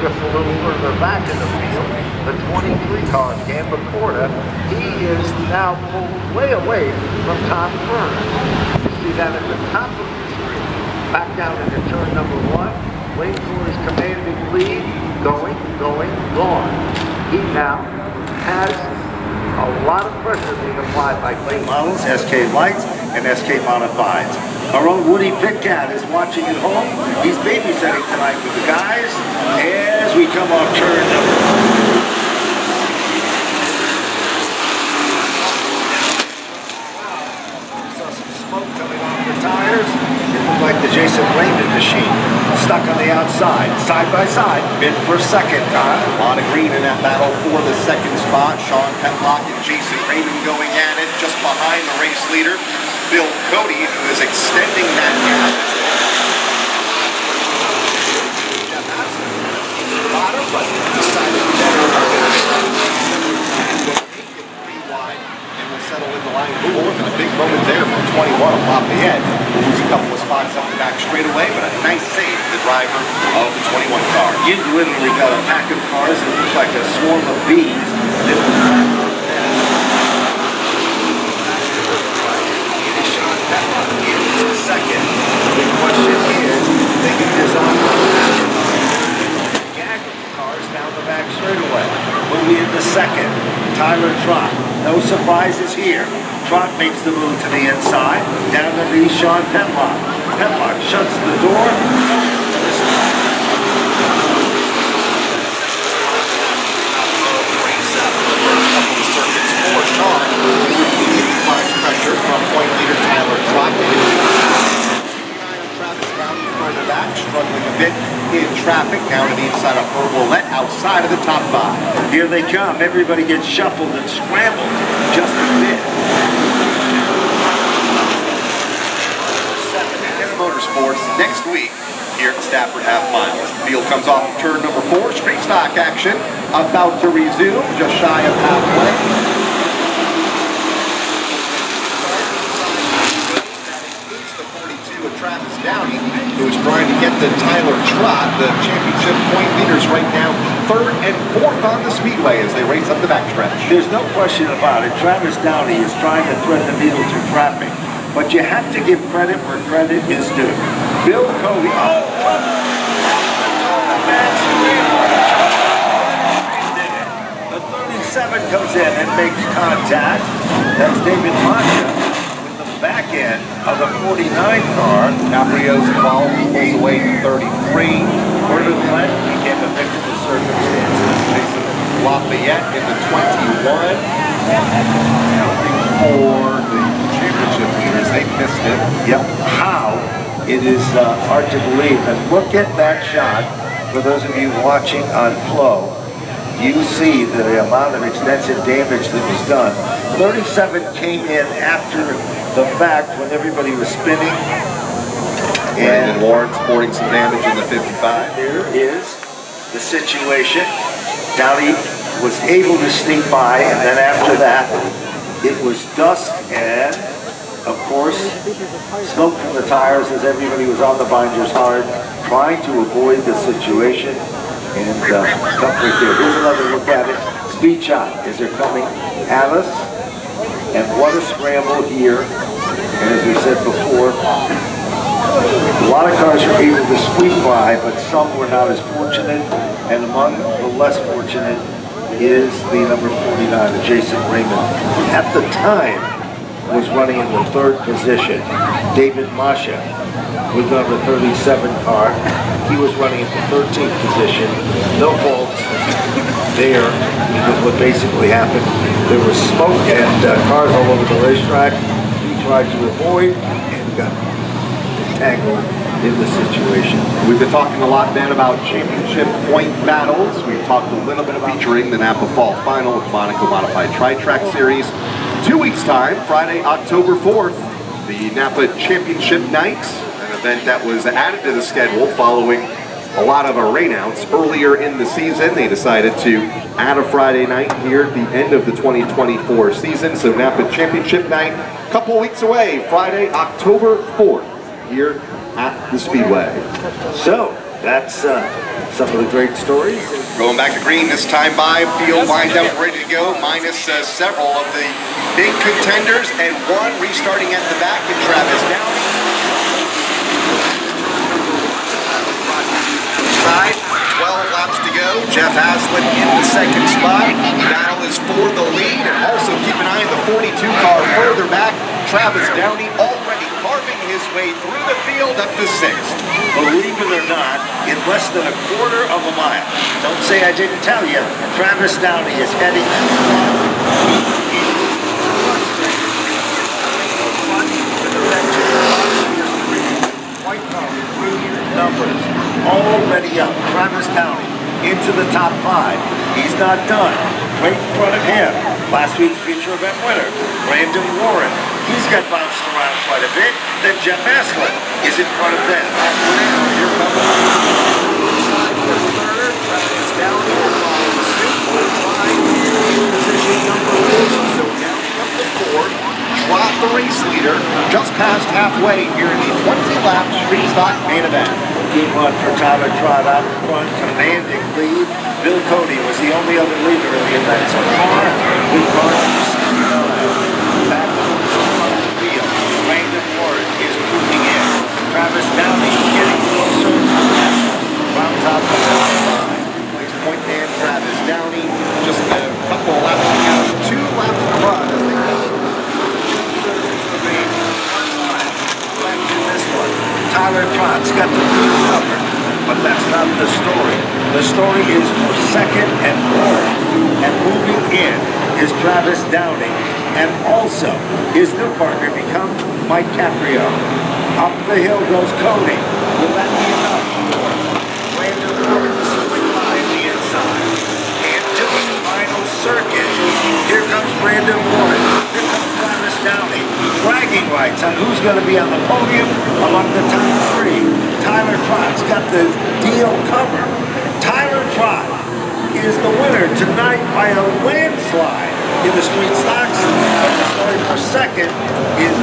just a little further back in the field, the 23 car, Dan Bacorda, he is now pulled way away from Tom Burns. You see that at the top of the screen. Back down into turn number 1, waiting for his commanding lead, going, gone. He now has a lot of pressure being applied by late models, SK Lights, and SK Modifieds. Our own Woody Pitcat is watching at home. He's babysitting tonight with the guys as we come off turn number 1. Saw some smoke coming off the tires. It looked like the Jason Raymond machine. Stuck on the outside, side by side, bid for second. A lot of green in that battle for the second spot. Sean Petlock and Jason Raymond going at it just behind the race leader, Bill Cody, who is extending that gap. Jeff Hassel, bottom, but decided to wide and will settle in the line fourth. And a big moment there from 21 of Lafayette, who was a couple of spots up the back straightaway, but a nice save for the driver of the 21 car. You literally got a pack of cars that looked like a swarm of bees. It was second. The question is, they can design Gagger cars down the back straightaway. Moving into second, Tyler Trott. No surprises here. Trott makes the move to the inside. Down to the Sean Petlock. Petlock shuts the door. Pressure from point leader Tyler Trott. Travis Downey further back, struggling a bit in traffic down to the inside of Herbert outside of the top 5. Here they come. Everybody gets shuffled and scrambled just a bit. Motorsports next week here at Stafford Half Mile. Field comes off of turn number 4. Straight stock action about to resume just shy of halfway. Travis Downey, who is trying to get to Tyler Trott, the championship point leaders right now, 3rd and 4th on the Speedway as they race up the backstretch. There's no question about it. Travis Downey is trying to thread the needle through traffic, but you have to give credit where credit is due. Bill Cody. The 37 comes in and makes contact. That's David Masha. Back end of the 49 car. Caprio's involved, pulls away to 33. Gordon Glenn became a victim of circumstances. Jason Lafayette in the 21. For the championship leaders, they missed it. Yep. How? It is hard to believe. And look at that shot. For those of you watching on Flow, you see the amount of extensive damage that was done. 37 came in after the fact when everybody was spinning. And Warren sporting some damage in the 55. There is the situation. Downey was able to sneak by, and then after that, it was dust and, of course, smoke from the tires as everybody was on the binders hard, trying to avoid the situation. And stuff right there. Here's another look at it. Speed shot as they're coming at us. And what a scramble here. And as we said before, a lot of cars were able to squeak by, but some were not as fortunate. And among the less fortunate is the number 49, Jason Raymond. At the time, was running in the 3rd position. David Masha with number 37 car. He was running in the 13th position. No faults there, because what basically happened, there was smoke and cars all over the racetrack. He tried to avoid and got entangled in the situation. We've been talking a lot, Ben, about championship point battles. We've talked a little bit about featuring the Napa Fall Final with Monaco Modified Tri-Track Series. 2 weeks' time, Friday, October 4th, the Napa Championship Night, an event that was added to the schedule following a lot of rainouts earlier in the season. They decided to add a Friday night here at the end of the 2024 season. So Napa Championship Night, a couple weeks away, Friday, October 4th, here at the Speedway. So, That's some of the great stories. Going back to green this time by, field lined up, ready to go, minus several of the big contenders, and one restarting at the back in Travis Downey. Side, 12 laps to go. Jeff Haslett in the second spot. Battle is for the lead, and also keep an eye on the 42 car further back. Travis Downey already carving his way through the field up to sixth. Believe it or not, in less than a quarter of a mile. Don't say I didn't tell you. Travis Downey is heading to the line. White numbers already up. Travis Downey into the top 5. He's not done. Right in front of him, last week's feature event winner, Brandon Warren. He's got bounced around quite a bit. Then Jeff Haslett is in front of them. Here comes third. Travis Downey position number 1. So Downey up to 4. Trot the race leader, just past halfway here in the 20-lap street stock main event. Good run for Tyler Trott out in front, commanding lead. Bill Cody was the only other leader in the event so far. Good run from 69. Back to the field. Brandon Warren is moving in. Travis Downey getting closer. Rounds out the top 5. Place point man Travis Downey, just a couple of laps to go, 2 laps to run. Tyler Trott's got the lead covered, but that's not the story. The story is for second and third, and moving in is Travis Downey, and also his new partner becomes Mike Caprio. Up the hill goes Cody. Will that be enough? Brandon Warren swing by the inside. And just the final circuit. Here comes Brandon Warren. Here comes Travis Downey. Bragging rights on who's going to be on the podium among the top 3. Tyler Trott's got the deal covered. Tyler Trott is the winner tonight by a landslide in the street stocks. But the story for second is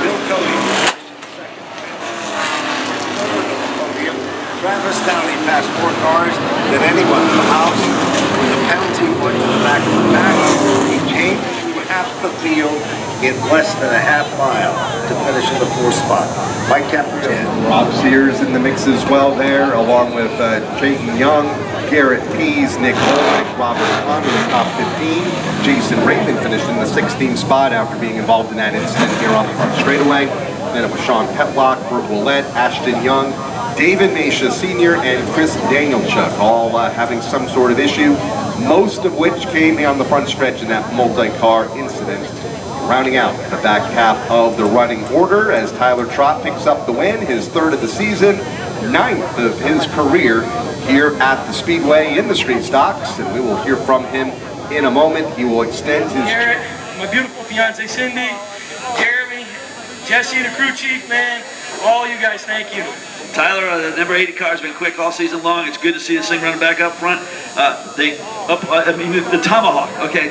Bill Cody. Second. Travis Downey passed 4 cars than anyone in the house. The penalty went to the back of the pack. He came through half the field in less than a half mile to finish in the 4th spot. Mike Caprio. Rob Sears in the mix as well there, along with Chayton Young, Garrett Pease, Nick Holnick, Robert Hahn in the top 15. Jason Raymond finished in the 16th spot after being involved in that incident here on the front straightaway. Then it was Sean Petlock, Bert Willett, Ashton Young, David Mesha Sr., and Chris Danielchuk, all having some sort of issue, most of which came on the front stretch in that multi-car incident. Rounding out the back half of the running order as Tyler Trott picks up the win, his 3rd of the season, 9th of his career here at the Speedway in the street stocks, and we will hear from him in a moment. He will extend his... Garrett, my beautiful fiance Cindy, Jeremy, Jesse, the crew chief, man, all you guys, thank you. Tyler, the number 80 car's been quick all season long. It's good to see this thing running back up front. The Tomahawk. Okay,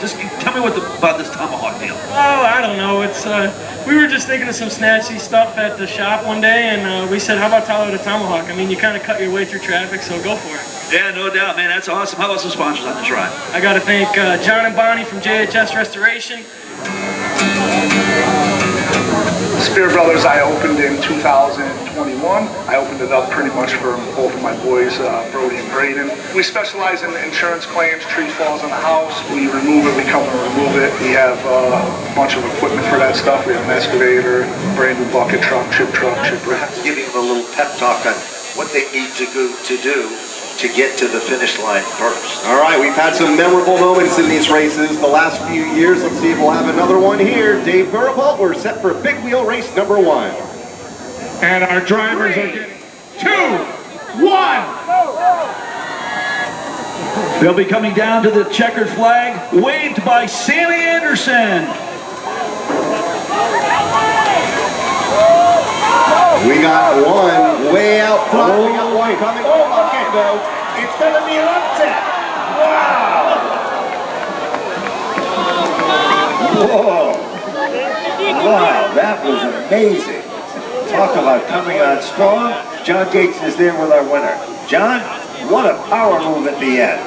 just tell me about this Tomahawk deal. Oh, I don't know. It's we were just thinking of some snatchy stuff at the shop one day, and we said, how about Tyler the Tomahawk? I mean, you kind of cut your way through traffic, so go for it. Yeah, no doubt, man. That's awesome. How about some sponsors on this ride? I got to thank John and Bonnie from JHS Restoration. Spear Brothers I opened in 2021. I opened it up pretty much for both of my boys, Brody and Braden. We specialize in insurance claims, tree falls in the house. We remove it, we come and remove it. We have a bunch of equipment for that stuff. We have an excavator, brand new bucket truck, chip wrap. Giving them a little pep talk on what they need to do to get to the finish line first. All right, we've had some memorable moments in these races the last few years. Let's see if we'll have another one here. Dave Gurapult, we're set for big wheel race number 1. And our drivers are getting 2, 1. They'll be coming down to the checkered flag, waved by Sammy Anderson. We got one way out front. We got one coming. Oh, okay, though. It's going to be an upset. Wow. Whoa. Wow, that was amazing. Talk about coming on strong. John Gates is there with our winner. John, what a power move at the end.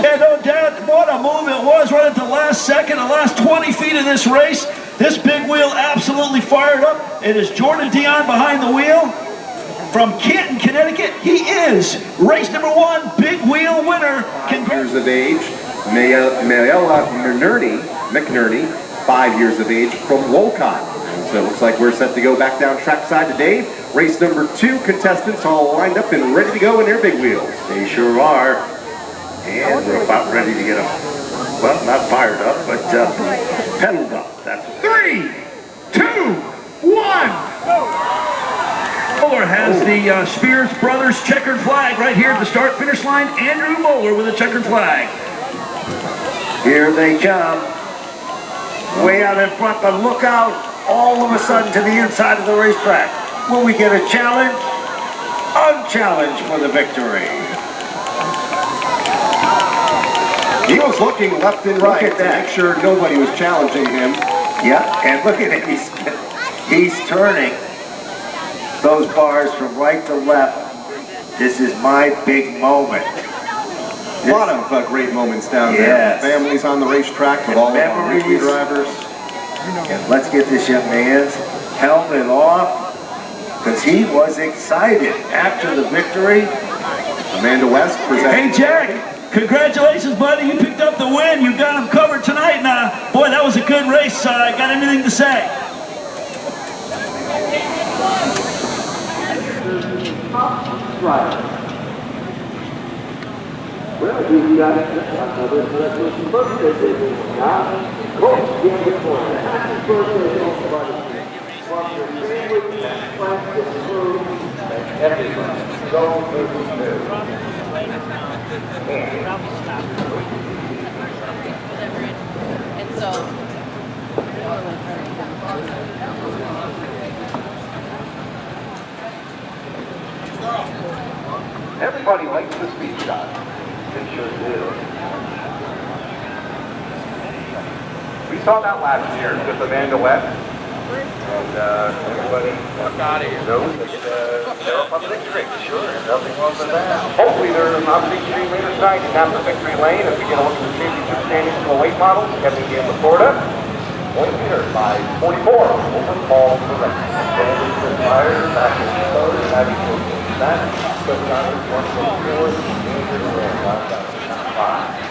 Yeah, no doubt. What a move it was right at the last second, the last 20 feet of this race. This big wheel absolutely fired up. It is Jordan Dion behind the wheel. From Canton, Connecticut, he is race number 1, big wheel winner. 5 years of age. Mayella McNerney, 5 years of age, from Wolcott. So it looks like we're set to go back down trackside today. Race number 2 contestants all lined up and ready to go in their big wheels. They sure are. And we're about ready to get them, well, not fired up, but pedaled up. That's 3, 2, 1. Moeller has the Spears Brothers checkered flag right here at the start-finish line. Andrew Moeller with a checkered flag. Here they come. Way out in front, but look out all of a sudden to the inside of the racetrack. Will we get a challenge? Unchallenged for the victory. He was looking left and right to make sure nobody was challenging him. Yeah, and look at him. He's turning those bars from right to left. This is my big moment. A lot of great moments down there. Families on the racetrack with all of our weekly drivers. And let's get this young man's helmet off, because he was excited after the victory. Amanda West presenting. Hey, Jack. Congratulations, buddy. You picked up the win. You got them covered tonight. Now, boy, that was a good race. Got anything to say? Right. Well, we got another congratulations birthday. Cool. Happy birthday, everybody. And so, Everybody likes the speed shot. They sure do. We saw that last year with Amanda West. And everybody knows that they're up on the victory. Sure, nothing wrong with that. Hopefully they're on the victory later tonight in the victory lane as we get a look at the championship standings for the late models coming in to Florida. Point leader by 44 over Paul Correct. Fire, back in the third, having that. But not as one for four, major win. 5.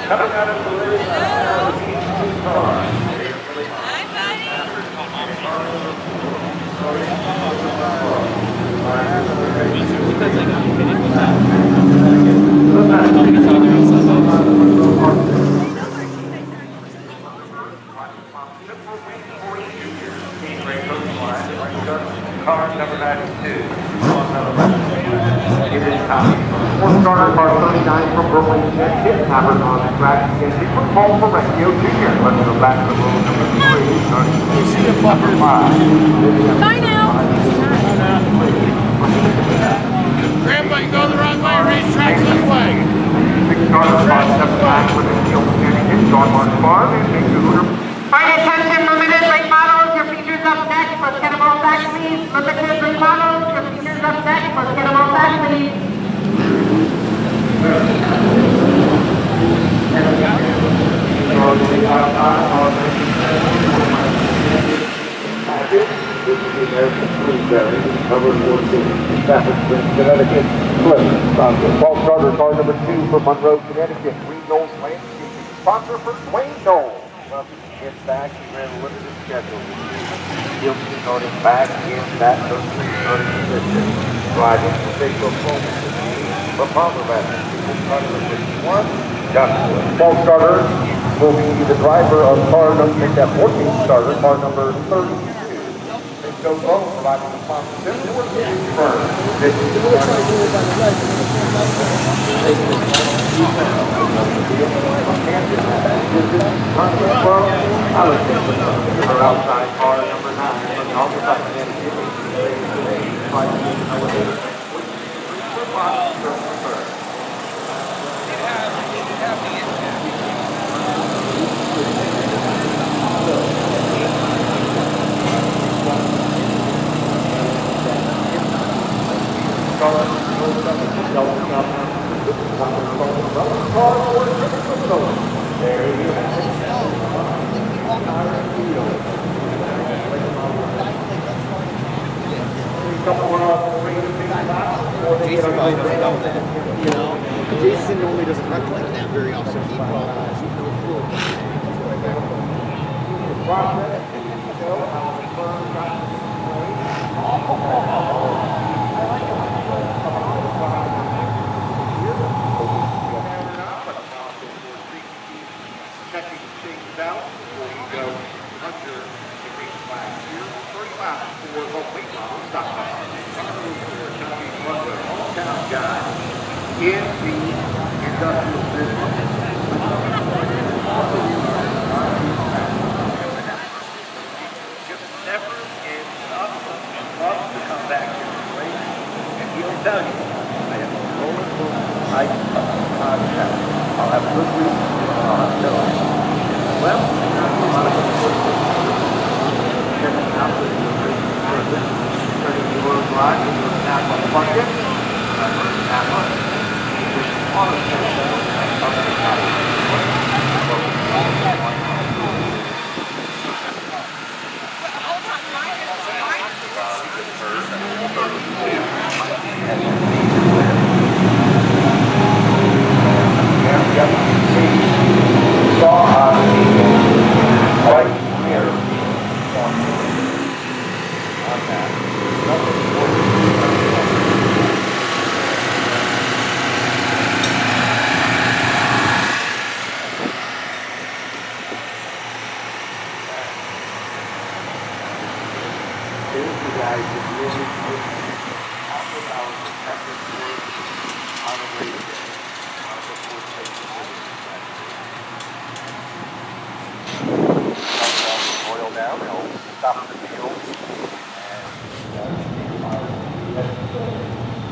Coming out of the race, car number 92. It is time. Fourth starter, car 39 from Brooklyn, Hit Stafford on the track. Against it from Paul Ferrecchio Jr. Let's go back to the road number 3. Starting number 5. bye now. Grandpa, you go the wrong way. Racetrack's this way. Six starter, car 79 with a heel standing in John Martin Farm and makes the Hooter. Fine attention, limited late models. Your features up next. Let's get them all back, please. Limited late models. Your features up next. Let's get them all back, please. Number 14, Stafford, Connecticut, Paul starter, car number 2 from Monroe, Connecticut. Green Knowles Landscaping, sponsor for Dwayne Knowles. Well, get back, he ran a limited schedule. He'll be starting back in that first starting position. Driving to take the phone from Palmerman. Starter 51, Joshua. Paul starter will be the driver of car number, make that 14 starter, car number 32. So both providing the sponsorship for the firm. This is the outside car number 9 from the outside doesn't know that, you know. Jason normally doesn't run like that very often. He checking the change out before you go under the green flag here. 35 for the weight model stop pass. Hometown guy in the industrial business. Just never ends up. Loves to come back to the race, and he'll tell you, I have a roller coaster type of concept. I'll have good reasons. I'll have no. Well, a lot of people checking out the person, turning the oil drive into a Napa bucket. Napa, auto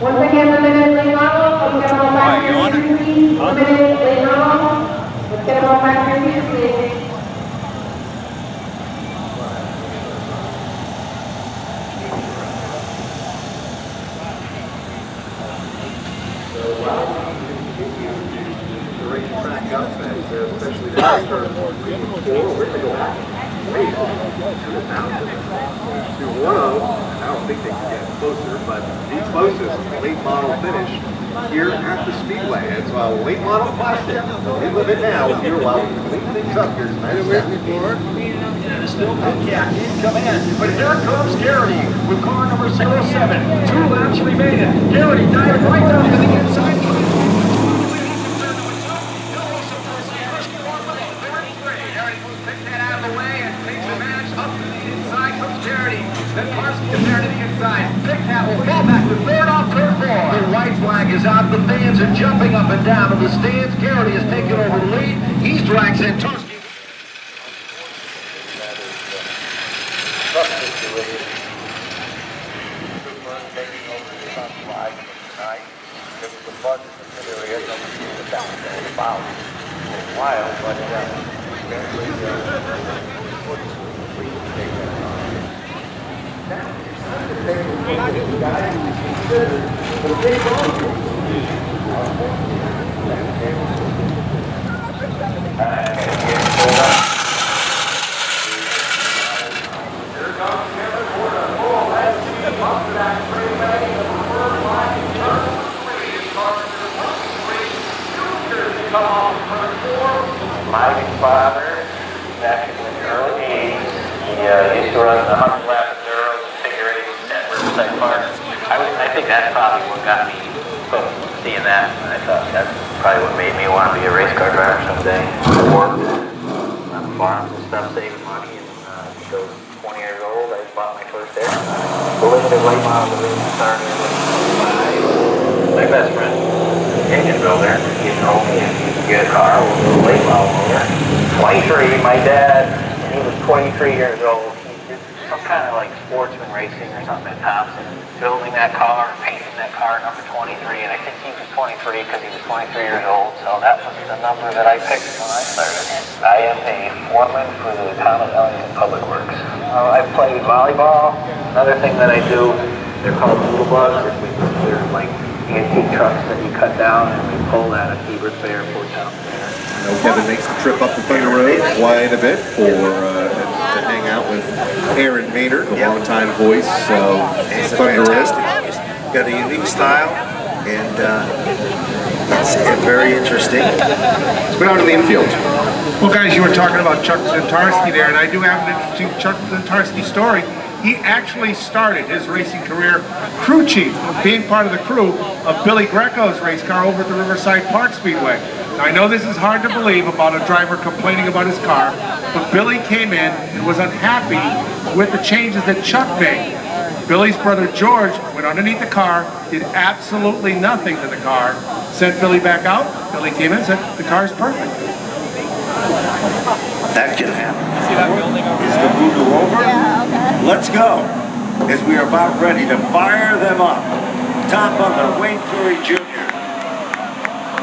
Once again, limited late model, let's get them all back to your seats, please. Limited late model, let's get them all back to your seats, please. especially that to 1-0. I don't think they can get closer, but the closest late model finish here at the Speedway. It's a late model classic. We live it now here while we clean things up here tonight. Still Cat in command, but here comes Garrity with car number 07. 2 laps remaining. Garrity diving right down to the inside. Then Parsons compared to the inside. Big Cat will fall back to third off turn 4. The white flag is out. The fans are jumping up and down in the stands. Garrity has taken over the lead. He's dragged Santoski. Wild, but My father, back in the early 80s, he used to run the 100 lap enduros and figure eights at Riverside Park. I think that's probably what got me hooked, seeing that. And I thought that's probably what made me want to be a race car driver someday. I worked on the farms and stuff, saving money, and until 20 years old, I bought my first air. The limited late model division started with my best friend, engine builder. He told me if you could get a car with a late model motor. 23, my dad, when he was 23 years old, he did some kind of like sportsman racing or something at Thompson, building that car, painting that car number 23, and I think he was 23 because he was 23 years old, so that was the number that I picked when I started. I am a foreman for the town of Ellington Public Works. I play volleyball. Another thing that I do, they're called noodle bugs. They're like antique trucks that you cut down and we pull out of Hebert Fair, Fort Town Fair. I know Kevin makes the trip up to Thunder Road quite a bit for to hang out with Aaron Maynard, the longtime voice of Thunder Road. Got a unique style. And it's very interesting. Let's go down to the infield. Well, guys, you were talking about Chuck Zintarski there, and I do have an interesting Chuck Zintarski story. He actually started his racing career crew chief, being part of the crew of Billy Greco's race car over at the Riverside Park Speedway. Now, I know this is hard to believe about a driver complaining about his car, but Billy came in and was unhappy with the changes that Chuck made. Billy's brother George went underneath the car, did absolutely nothing to the car, sent Billy back out. Billy came in and said, the car's perfect. That can happen. Is the voodoo over? Yeah, okay. Let's go. As we are about ready to fire them up. Tom Butler, Wayne Curry Jr.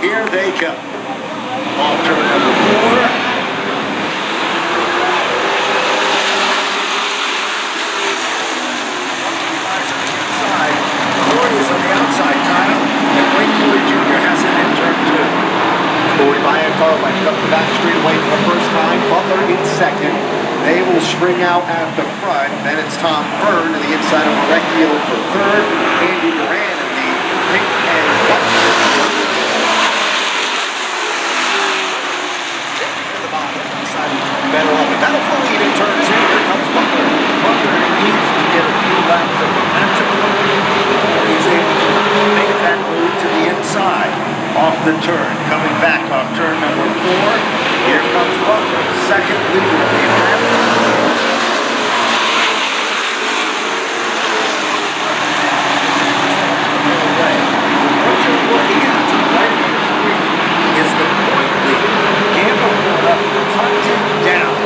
Here they come. Off turn number 4. Corey is on the outside, Kyle, and Wayne Curry Jr. has it in turn 2. Corey Biancar went up the back straightaway for the first time. Butler in second. They will string out at the front. Then it's Tom Byrne to the inside of Recchio for third. Andy Duran in the pink and white. To the bottom, inside better on the battle for lead in turn 2. Here comes Butler. Butler needs to get a few laps of momentum. He's able to make that move to the inside. Off the turn, coming back on turn number 4. Here comes Butler, second leader of the event. What you're looking at to the right of your screen is the point leader. Campbell pulled up, hunted down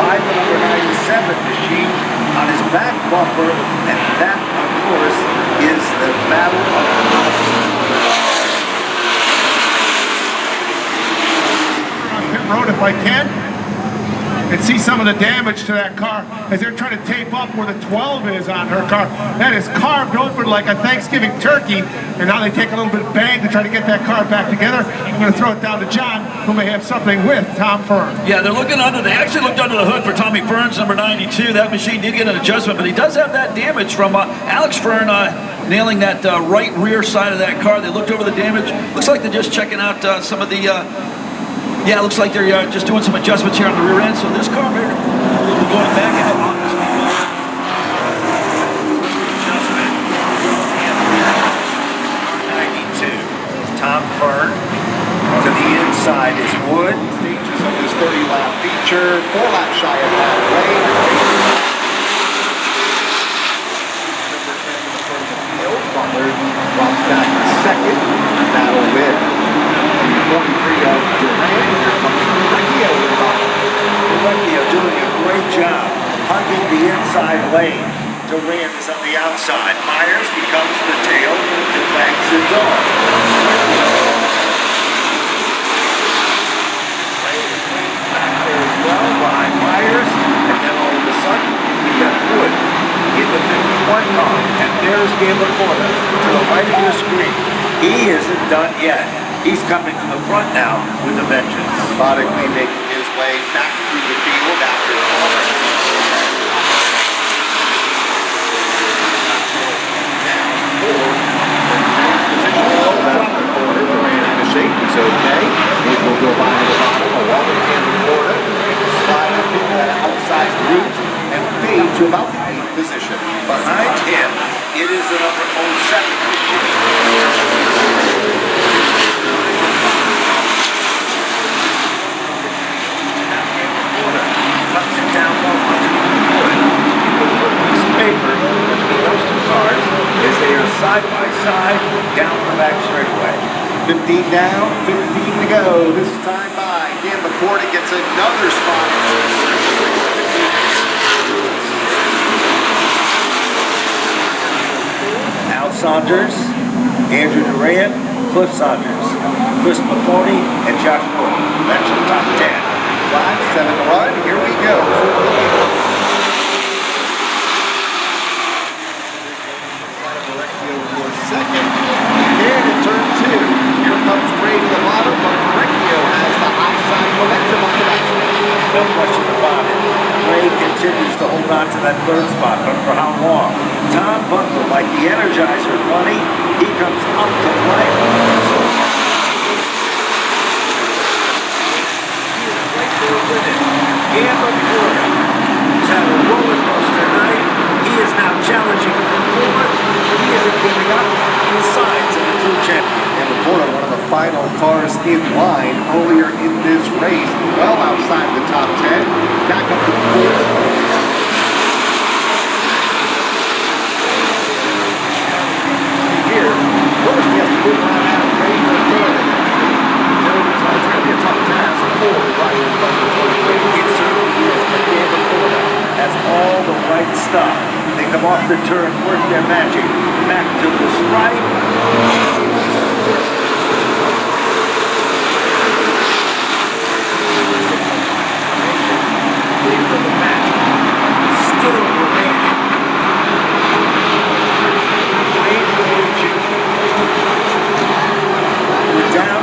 by the number 97 machine on his back bumper, and that, of course, is the battle of Road if I can and see some of the damage to that car as they're trying to tape up where the 12 is on her car. That is carved open like a Thanksgiving turkey, and now they take a little bit of bang to try to get that car back together. I'm going to throw it down to John, who may have something with Tom Fern. Yeah, they actually looked under the hood for Tommy Fern's number 92. That machine did get an adjustment, but he does have that damage from Alex Fern nailing that right rear side of that car. They looked over the damage. Looks like they're just checking out some of the yeah, it looks like they're just doing some adjustments here on the rear end. So this car here will be going back out on this adjustment. 92. Tom Fern to the inside is Wood. Stages of his 30-lap feature. 4 laps shy of halfway. Number 10 in the front of the field. Butler drops back to second. Battle with 43 of Duran. Here comes Recchio to the bottom. Recchio doing a great job hugging the inside lane. Duran is on the outside. Myers becomes the tail and bangs the door. Back there as well by Myers, and then all of a sudden we got Wood in the 51 car, and there's Gabriel Porter to the right of your screen. He isn't done yet. He's coming to the front now with a vengeance. Methodically making his way back through the field after the corner. Down 4. Position below that on the corner. Duran in the shape is okay. Wood will go by to the bottom along with Cameron Porter. Slide up into that outside route and fade to about the 8th position. Behind him, it is the number 07 machine. Cuts it down low onto the wood. With a piece of paper between those two cars as they are side by side down the back straightaway. 15 down, 15 to go. This time by Dan McCordy gets another spot. Al Saunders, Andrew Duran, Cliff Saunders, Chris McCordy, and Josh Wood. That's your top 10. 5-7 run. Here we go. For second. Again in turn 2. Here comes Ray to the bottom, but Recchio has the high side momentum on the back. No question about it. Ray continues to hold on to that third spot, but for how long? Tom Butler, like the Energizer Bunny, He comes up to play. Gambler Porter has had a roller coaster night. He is now challenging for fourth. He isn't giving up. The signs of a true champion. And Laporta, one of the final cars in line earlier in this race, well outside the top 10. Back up to fourth. Here, first he has to move around Adam Gray for third. So it's going to be a tough task for right in front of the It certainly is, but Gambler Porter has all the right stuff. They come off the turn, work their magic. Back to the stripe.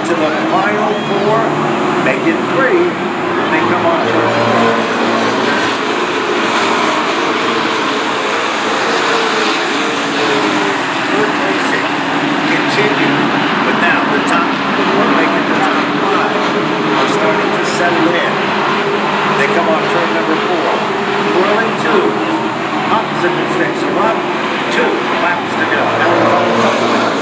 To the final four, make it three, they come on turn. Good racing continue, but now the top four, making the top five, are starting to settle in. They come on turn number four. Whirling two, opposite six, up, 2 laps to go. Now it's on the top.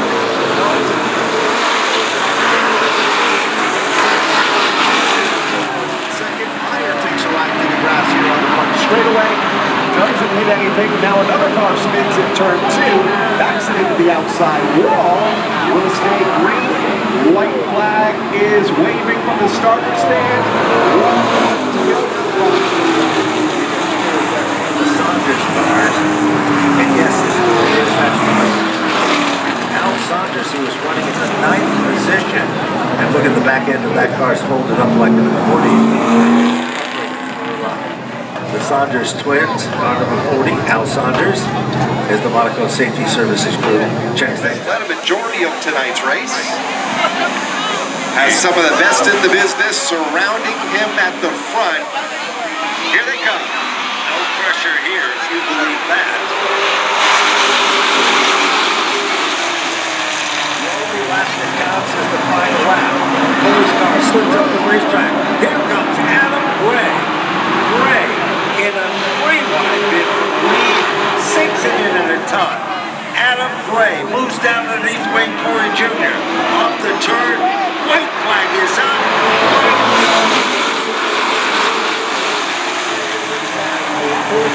Straightaway, doesn't hit anything. Now another car spins in turn 2, backs it into the outside wall. Will stay green. White flag is waving from the starter stand. The Saunders cars, and yes, this is Al Saunders, who was running in the 9th position, and look at the back end of that car's folded up like an accordion. The Saunders twins, car number 40, Al Saunders, is the Monaco Safety Services crew. Check that. Led a majority of tonight's race. Has some of the best in the business surrounding him at the front. Here they come. No pressure here, if you believe that. The only lap that counts is the final lap. Police car slips up the racetrack. Here comes Adam Gray. Gray in a 3-wide bid for the lead, 6 in at a time. Adam Gray moves down underneath Wayne Corey Jr. Off the turn, white flag is up.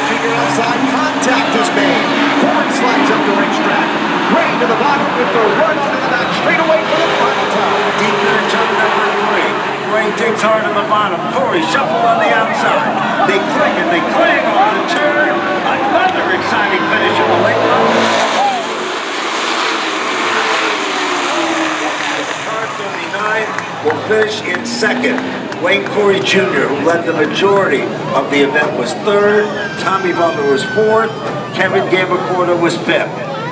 Junior outside, contact is made. Corey slides up the racetrack. Gray to the bottom with the run onto the back straightaway for the final time. Deep in turn number 3. Gray digs hard on the bottom. Corey shuffle on the outside. They click and they clang off the turn. Another exciting finish of the late run. Car 39 will finish in second. Wayne Corey Jr., who led the majority of the event, was third. Tommy Butler was fourth. Kevin Gambler was fifth.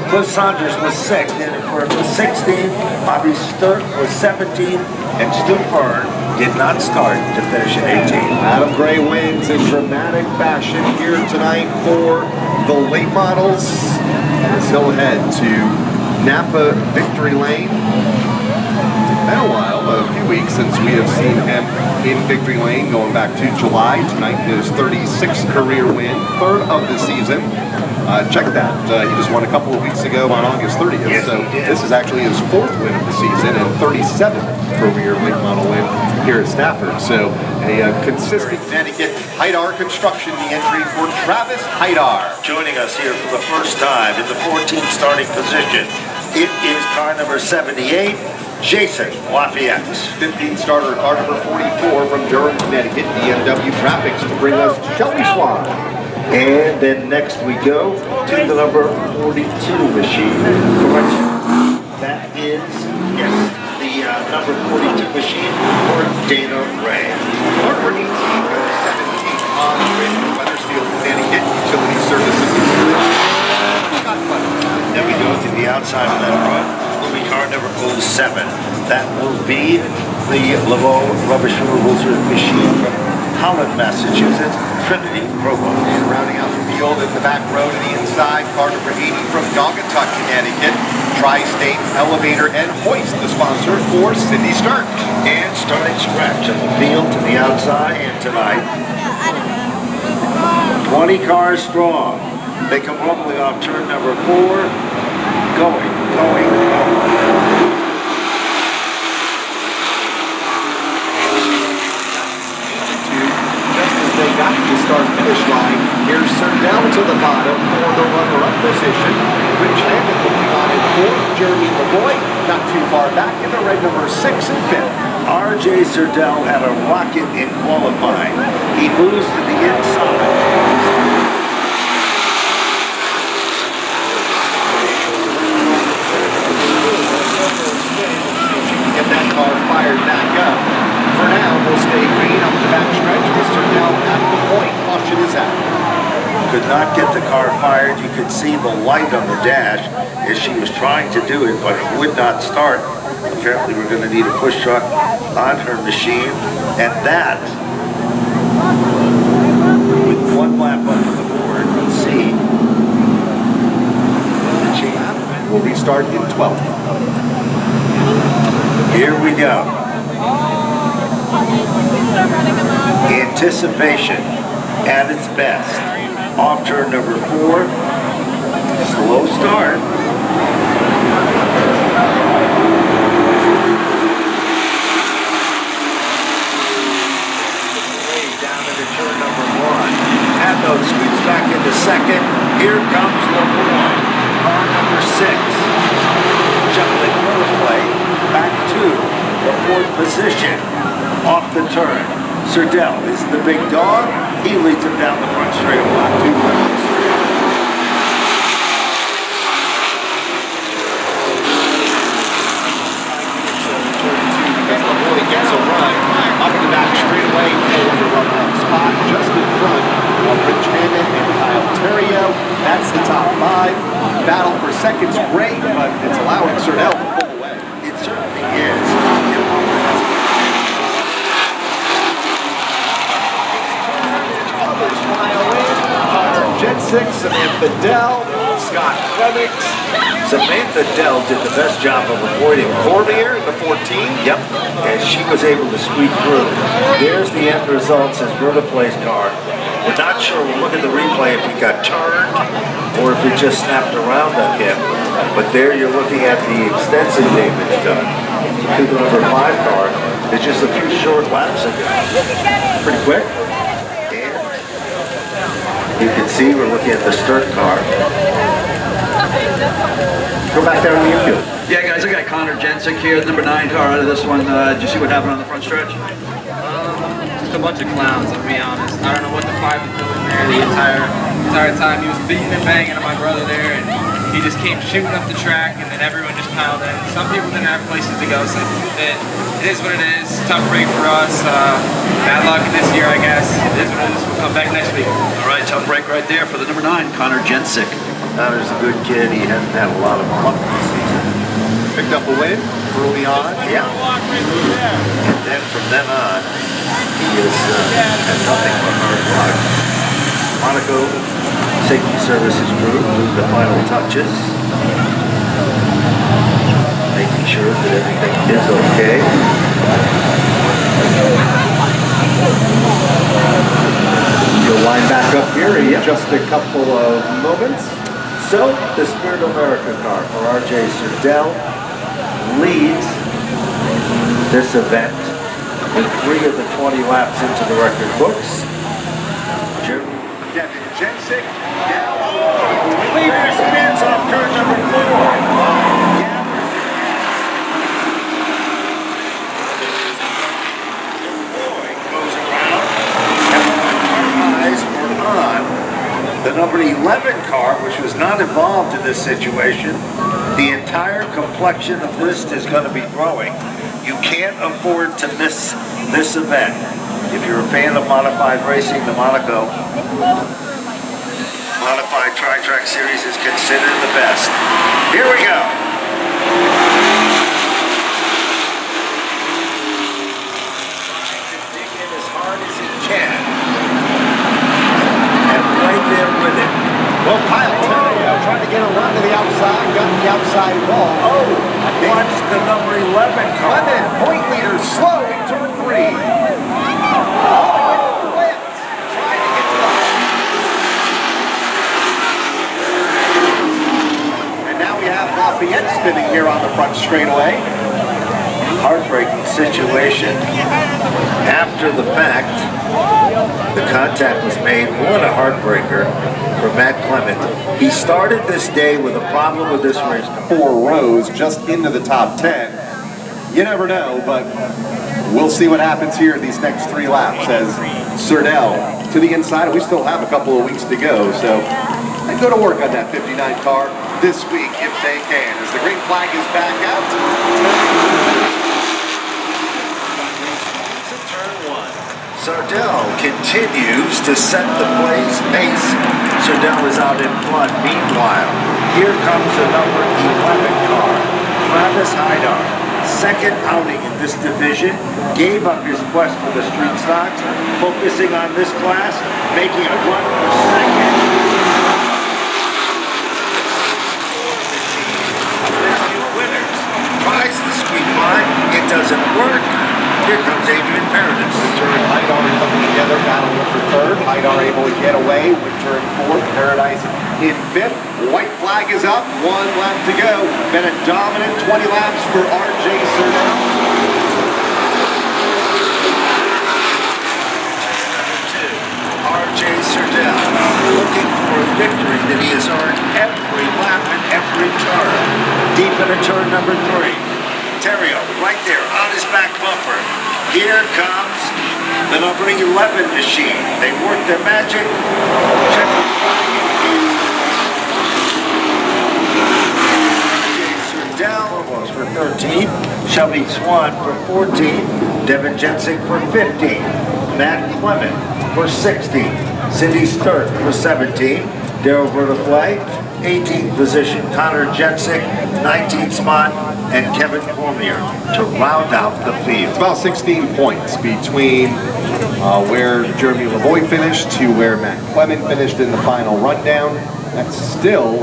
Cliff Saunders was sixth. In for 16. Bobby Sturk was 17. And Stu Byrne did not start to finish at 18. Adam Gray wins in dramatic fashion here tonight for the late models as he'll head to Napa Victory Lane. It's been a while, a few weeks since we have seen him in Victory Lane, going back to July. Tonight his 36th career win, 3rd of the season. Check that. He just won a couple of weeks ago on August 30th. Yes, so this is actually his 4th win of the season and 37th career late model win here at Stafford. So a consistent Connecticut. Haidar Construction, the entry for Travis Haidar. Joining us here for the first time in the 14th starting position, it is car number 78, Jason Lafayette. 15th starter, car number 44 from Durham, Connecticut, BMW Graphics to bring us Shelby Swan. And then next we go to the number 42 machine. Correction. That is, yes, the number 42 machine for Dana Ray. Number 18 goes 17 on the way from Weathersfield, Connecticut, Utility Services. Then we go to the outside of that run. Will be car number 07. That will be the Laveau Rubbish Removal Machine from Holland, Massachusetts, Trinity Provo. And rounding out the field field in the back row to the inside. Car number 80 from Naugatuck, Connecticut. Tri-State Elevator and Hoist, the sponsor for Cindy Stark. And starting scratch on the field to the outside and tonight. 20 cars strong. They come rumbling off turn number 4. Going. They got to the start-finish line. Here's Surdell to the bottom for the runner-up position. Rich Hammond looking on in 4th. Jeremy LeBoy not too far back in the red number 6 and 5th. R.J. Surdell had a rocket in qualifying. He moves to the inside. Get that car fired back up. For now, we'll stay green up the back stretch. Mr. Dell at the point. Caution is out. Could not get the car fired. You could see the light on the dash as she was trying to do it, but it would not start. Apparently, we're going to need a push truck on her machine. And that, with 1 lap up on the board, let's see. She will restart in 12th. Here we go. Anticipation at its best. Off turn number 4. Slow start. Way down into turn number 1. Hadno squeaks back into 2nd. Here comes LeBoy. Car number 6. Jumping play. Back to the 4th position. Off the turn. Surdell is the big dog. He leads him down the front straight block. 2 laps. Because LeBoy gets a run up the back straightaway over the run-up spot just in front of Rich Hammond and Kyle Terrio. That's the top 5. Battle for second's great, but it's allowing Surdell to pull away. It certainly is. Others mile in. Jet 6, Samantha Dell, Scott Clements. Samantha Dell did the best job of avoiding Cormier in the 14. Yep, and she was able to squeak through. There's the end result since Berta plays car. We're not sure, we'll look at the replay if he got turned or if it just snapped around on him. But there you're looking at the extensive damage done to the number 5 car. It's just a few short laps ago. Pretty quick. And you can see we're looking at the Sturt car. Go back down to the infield. Yeah, guys, I got Connor Jensick here, the number 9 car out of this one. Did you see what happened on the front stretch? Just a bunch of clowns, I'll be honest. I don't know what the 5 was doing there the entire time. He was beating and banging on my brother there, and he just came shooting up the track, and then everyone just piled in. Some people didn't have places to go, so it is what it is. Tough break for us. Bad luck this year, I guess. It is what it is. We'll come back next week. All right, tough break right there for the number 9, Connor Jensick. Connor's a good kid. He hasn't had a lot of luck this season. Picked up a win early on. Yeah. And then from then on, he has had nothing but hard luck. Monaco Safety Services Group with the final touches. Making sure that everything is okay. He'll line back up here in just a couple of moments. So, the Spirit of America car for R.J. Surdell leads this event with 3 of the 20 laps into the record books. Devin Jensick down. Leader spins off turn number 4. Goes around. And our eyes were on the number 11 car, which was not involved in this situation. The entire complexion of this is going to be growing. You can't afford to miss this event. If you're a fan of modified racing, the Monaco Modified Tri-Track Series is considered the best. Here we go. Dig in as hard as he can. And right there with it, 11 car. Clement, point leader, slow in turn 3. And now we have Lafayette spinning here on the front straightaway. Heartbreaking situation. After the fact, the contact was made. What a heartbreaker for Matt Clement. He started this day with a problem with this race. 4 rows just into the top 10. You never know, but we'll see what happens here in these next 3 laps as Surdell to the inside. We still have a couple of weeks to go, so they go to work on that 59 car this week if they can. As the green flag is back out. Sardell continues to set the pace. Sardell is out in front. Meanwhile, here comes the number 11 car, Travis Haidar. Second outing in this division, gave up his quest for the street stocks, focusing on this class, making a run for second. Winners. Tries the sweep line. It doesn't work. Here comes Adrian Paradis. Winter and Haidar coming together, battling for third. Haidar able to get away. Winter in fourth, Paradise in fifth. White flag is up, 1 lap to go. Been a dominant 20 laps for RJ Surdell. RJ Surdell looking for a victory that he has earned every lap and every turn. Deep into turn number 3. Terrio right there on his back bumper. Here comes the number 11 machine. They work their magic. Check Surdell was for 13. Shelby Swan for 14. Devin Jensen for 15. Matt Clement for 16. Cindy Sturt for 17. Darryl Vertiflay, 18th position. Connor Jensick, 19th spot. And Kevin Cormier to round out the field. It's about 16 points between where Jeremy Lavoie finished to where Matt Clement finished in the final rundown. That still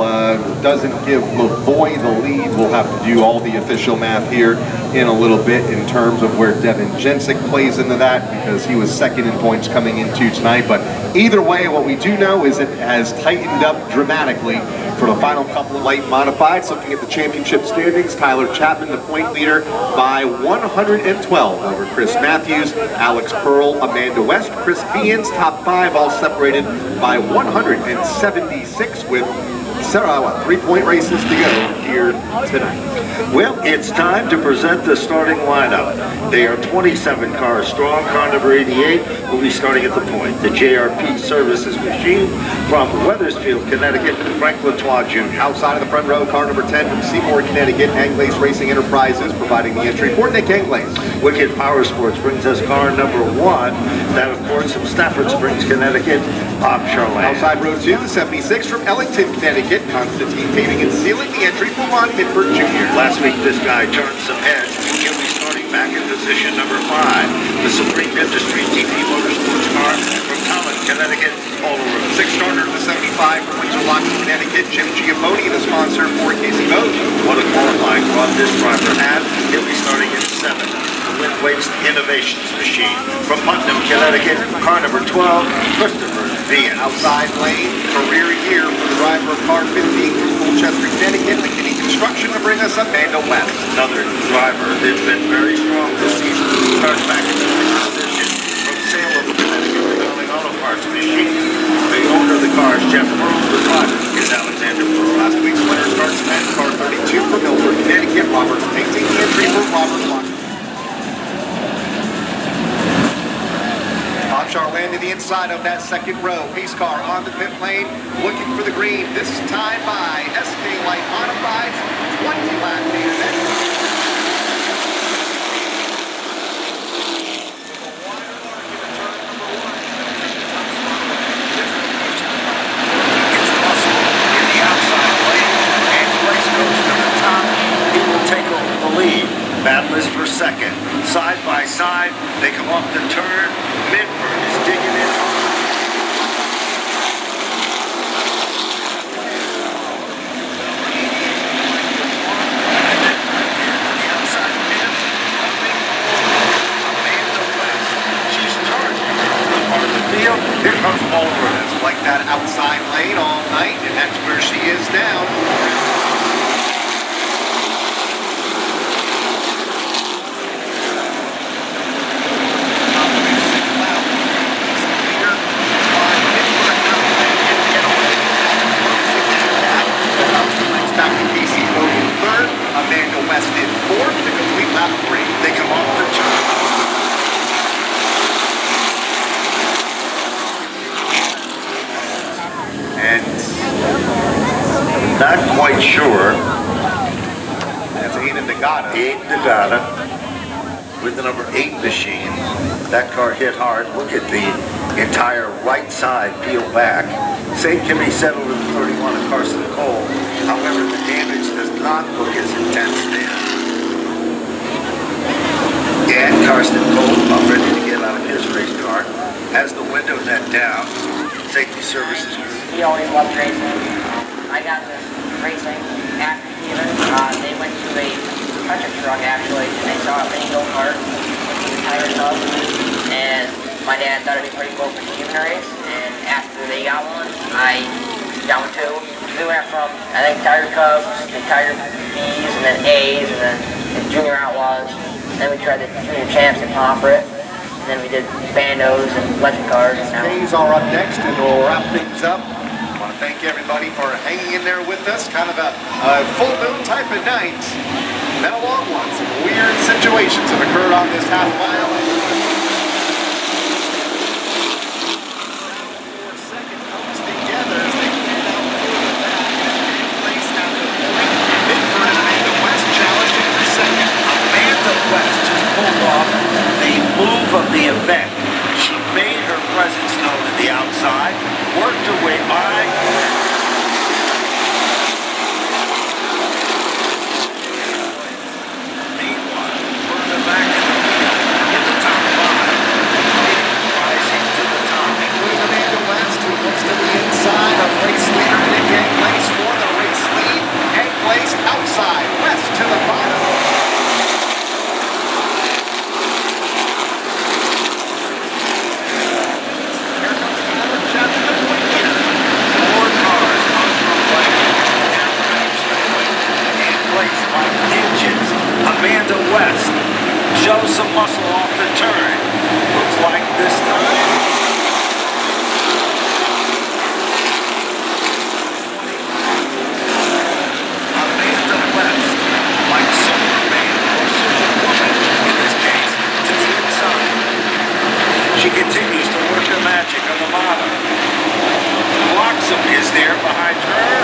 doesn't give Lavoie the lead. We'll have to do all the official math here in a little bit in terms of where Devin Jensick plays into that, because he was second in points coming into tonight. But either way, what we do know is it has tightened up dramatically for the final couple of light modifieds. Looking at the championship standings, Tyler Chapman, the point leader, by 112 over Chris Matthews, Alex Pearl, Amanda West, Chris Beans, top 5, all separated by 176 with 3-point races to go here tonight. Well, it's time to present the starting lineup. They are 27 cars strong. Car number 88 will be starting at the point. The JRP Services machine from Weathersfield, Connecticut, Frank Latois Jr. Outside of the front row, car number 10 from Seymour, Connecticut, Anglaise Racing Enterprises, providing the entry for Nick Anglaise. Wicked Power Sports brings us car number 1. That, of course, from Stafford Springs, Connecticut, Bob Charlene. Outside row 2, the 76 from Ellington, Connecticut, Constantine Paving and Sealing, the entry for Ron Pitford Jr. Last week, this guy turned some heads. He'll be starting back in position number 5. The Supreme Industries TP Motorsports car from Talent, Connecticut, Alderwood. 6-starter of the 75 from Windsor-Locking, Connecticut, Jim Giappone, the sponsor for Casey Boat. What a qualifying run this driver had. He'll be starting in 7. The Wind Waste Innovations machine from Putnam, Connecticut, car number 12, Christopher Vian. Outside lane, career year for the driver of car 15 from Colchester, Connecticut, McKinney Construction to bring us Amanda West. Another driver that's been very strong this season. Starts back in the position from Salem, Connecticut, Darling Auto Parts machine. The owner of the car is Jeff Pearl. The driver is Alexander Pearl. Last week's winner starts at car 32 from Milford, Connecticut. Robert's painting the entry for Robert Block. Bob Charlene to the inside of that second row. Pace car on the pit lane, looking for the green. This time by SK Light Modifieds, 20 lap main event. Battlers for second. Side by side, they come off the turn. Midford is digging in. The outside like that outside lane all night, and that's where she is now. Back to Casey Logan third, Amanda West in fourth, the complete lap 3. They come off the turn. And Not quite sure. that's Aiden Nagata. Aiden Nagata with the number 8 machine. That car hit hard. Look at the entire right side peeled back. Same can be said over the 31 of Carson Cole. However, the damage does not look as intense there. And Carson Cole, about ready to get out of his race car, has the window net down. Safety services group. He always loved racing. I got this racing after Steven. They went to a country truck actually, and they saw a mini go-kart with the tires up. And my dad thought it'd be pretty cool for Steven to race. And after they got one, I got one too. We went from, I think, Tiger Cubs to Tiger B's, and then A's, and then the Junior Outlaws. Then we tried the Junior Champs and Pomfret. And then we did Bandos and Legend Cars. Days are up next, and we'll wrap things up. I want to thank everybody for hanging in there with us. Kind of a full moon type of night. Been a long one. Some weird situations have occurred on this half mile. Second comes together as they get out through the back and place down the point. Midford and Amanda West challenging for second. Amanda West just pulled off the move of the event. She made her presence known to the outside, worked her way by. Meanwhile, further back in the top 5, rising to the top, including Amanda West, who looks to the inside of race leader Nick Place for the race lead. Place outside, West to the bottom. Here comes another chapter of the point leader. 4 cars on the way down the straightaway. In place by inches, Amanda West shows some muscle off the turn. Looks like this time. She continues to work her magic on the bottom. Bloxham is there behind her.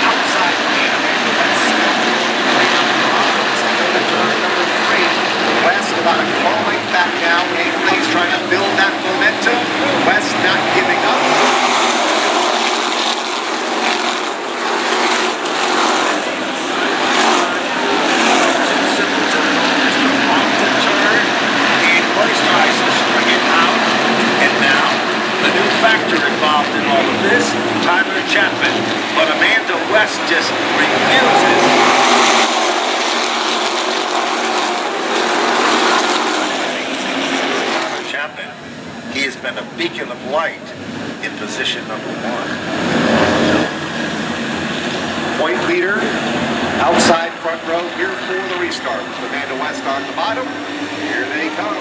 Outside lane, Amanda West turn number 3. West about a car length back now. Place trying to build that momentum. West not giving up. Tries to string it out, and now the new factor involved in all of this, Tyler Chapman, but Amanda West just refuses. Tyler Chapman, he has been a beacon of light in position number 1. Point leader, outside front row here for the restart. Amanda West on the bottom. Here they come. 6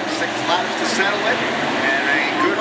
laps to settle it. And a good